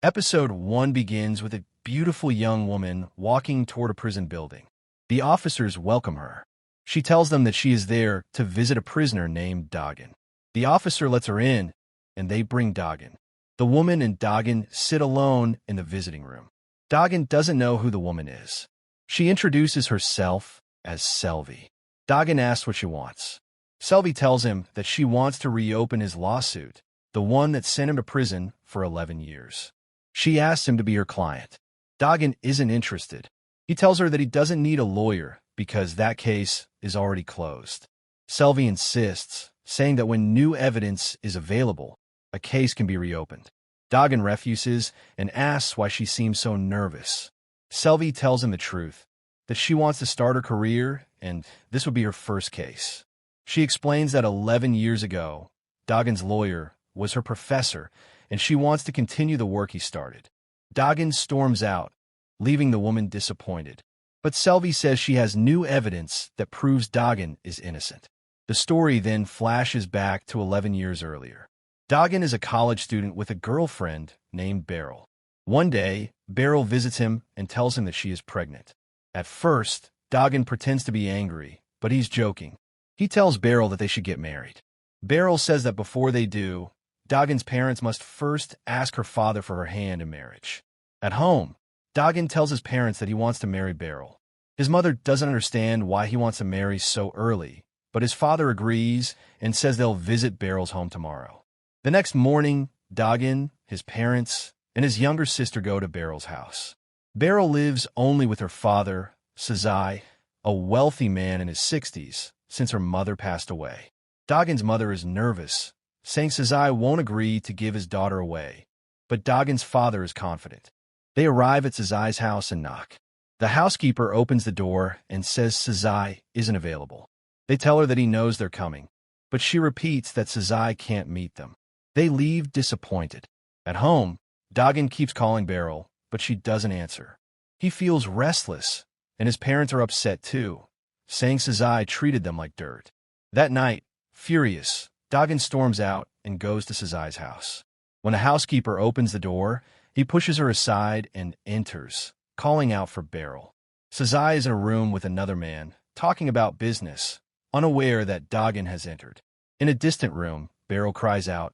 Episode 1 begins with a beautiful young woman walking toward a prison building. The officers welcome her. She tells them that she is there to visit a prisoner named Dagan. The officer lets her in, and they bring Dagan. The woman and Dagan sit alone in the visiting room. Dagan doesn't know who the woman is. She introduces herself as Selvi. Dagan asks what she wants. Selvi tells him that she wants to reopen his lawsuit, the one that sent him to prison for 11 years. She asks him to be her client. Dagan isn't interested. He tells her that he doesn't need a lawyer because that case is already closed. Selvi insists, saying that when new evidence is available, a case can be reopened. Dagan refuses and asks why she seems so nervous. Selvi tells him the truth, that she wants to start her career and this would be her first case. She explains that 11 years ago, Dagan's lawyer was her professor and she wants to continue the work he started. Dagan storms out, leaving the woman disappointed. But Selvi says she has new evidence that proves Dagan is innocent. The story then flashes back to 11 years earlier. Dagan is a college student with a girlfriend named Beryl. One day, Beryl visits him and tells him that she is pregnant. At first, Dagan pretends to be angry, but he's joking. He tells Beryl that they should get married. Beryl says that before they do, Dagan's parents must first ask her father for her hand in marriage. At home, Dagan tells his parents that he wants to marry Beryl. His mother doesn't understand why he wants to marry so early, but his father agrees and says they'll visit Beryl's home tomorrow. The next morning, Dagan, his parents, and his younger sister go to Beryl's house. Beryl lives only with her father, Sazai, a wealthy man in his 60s, since her mother passed away. Dagan's mother is nervous, saying Sazai won't agree to give his daughter away, but Dagan's father is confident. They arrive at Sazai's house and knock. The housekeeper opens the door and says Sazai isn't available. They tell her that he knows they're coming, but she repeats that Sazai can't meet them. They leave disappointed. At home, Dagan keeps calling Beryl, but she doesn't answer. He feels restless, and his parents are upset too, saying Sazai treated them like dirt. That night, furious, Dagan storms out and goes to Sazai's house. When the housekeeper opens the door, he pushes her aside and enters, calling out for Beryl. Sazai is in a room with another man, talking about business, unaware that Dagan has entered. In a distant room, Beryl cries out,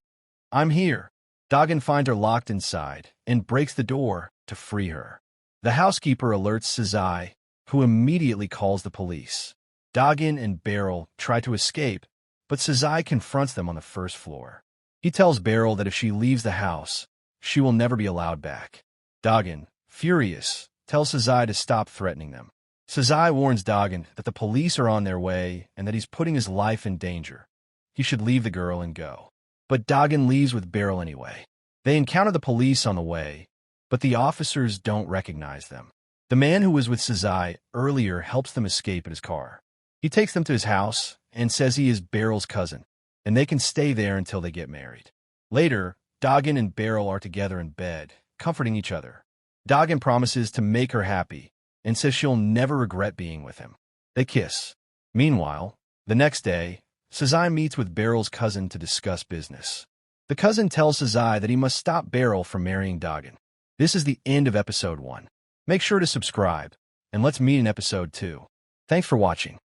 "I'm here." Dagan finds her locked inside and breaks the door to free her. The housekeeper alerts Sazai, who immediately calls the police. Dagan and Beryl try to escape, but Sazai confronts them on the first floor. He tells Beryl that if she leaves the house, she will never be allowed back. Dagan, furious, tells Sazai to stop threatening them. Sazai warns Dagan that the police are on their way and that he's putting his life in danger. He should leave the girl and go. But Dagan leaves with Beryl anyway. They encounter the police on the way, but the officers don't recognize them. The man who was with Sazai earlier helps them escape in his car. He takes them to his house and says he is Beryl's cousin, and they can stay there until they get married. Later, Dagan and Beryl are together in bed, comforting each other. Dagan promises to make her happy and says she'll never regret being with him. They kiss. Meanwhile, the next day, Sazai meets with Beryl's cousin to discuss business. The cousin tells Sazai that he must stop Beryl from marrying Dagan. This is the end of episode 1. Make sure to subscribe, and let's meet in episode 2. Thanks for watching.